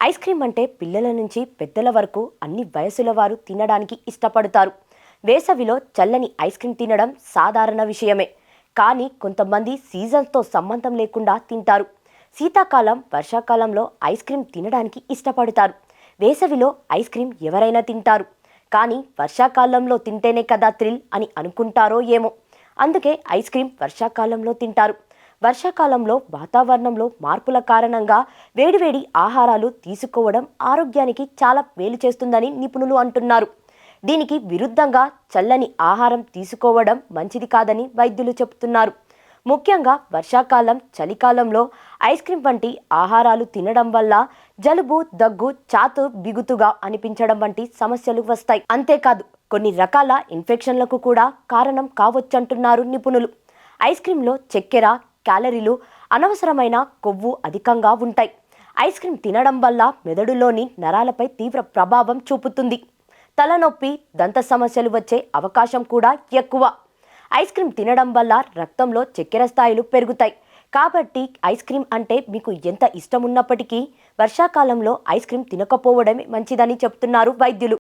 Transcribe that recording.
Ice cream అంటే పిల్లల నుంచి పెద్దల వరకు అన్ని వయసుల వారు తినడానికి ఇష్టపడతారు. వేసవిలో చల్లని ఐస్ క్రీమ్ తినడం సాధారణ విషయమే. కానీ కొంతమంది సీజన్తో సంబంధం లేకుండా తింటారు. శీతాకాలం, వర్షాకాలంలో ఐస్ క్రీమ్ తినడానికి ఇష్టపడతారు. వేసవిలో ఐస్ క్రీమ్ ఎవరైనా తింటారు. కానీ వర్షాకాలంలో తింటేనే కదా థ్రిల్ అని అనుకుంటారో ఏమో. అందుకే ఐస్ క్రీమ్ వర్షాకాలంలో తింటారు. వర్షాకాలంలో వాతావరణంలో మార్పుల కారణంగా వేడివేడి ఆహారాలు తీసుకోవడం ఆరోగ్యానికి చాలా మేలు చేస్తుందని నిపుణులు అంటున్నారు. దీనికి విరుద్ధంగా చల్లని ఆహారం తీసుకోవడం మంచిది కాదని వైద్యులు చెబుతున్నారు. ముఖ్యంగా వర్షాకాలం, చలికాలంలో ఐస్ క్రీమ్ వంటి ఆహారాలు తినడం వల్ల జలుబు, దగ్గు, ఛాతీ బిగుతుగా అనిపించడం వంటి సమస్యలు వస్తాయి. అంతేకాదు కొన్ని రకాల ఇన్ఫెక్షన్లకు కూడా కారణం కావచ్చంటున్నారు నిపుణులు. ఐస్ క్రీంలో చక్కెర, క్యాలరీలు, అనవసరమైన కొవ్వు అధికంగా ఉంటాయి. ఐస్ క్రీమ్ తినడం వల్ల మెదడులోని నరాలపై తీవ్ర ప్రభావం చూపుతుంది. తలనొప్పి, దంత సమస్యలు వచ్చే అవకాశం కూడా ఎక్కువ. ఐస్ క్రీమ్ తినడం వల్ల రక్తంలో చక్కెర స్థాయిలు పెరుగుతాయి. కాబట్టి ఐస్ క్రీమ్ అంటే మీకు ఎంత ఇష్టం ఉన్నప్పటికీ వర్షాకాలంలో ఐస్ క్రీమ్ తినకపోవడమే మంచిదని చెప్తున్నారు వైద్యులు.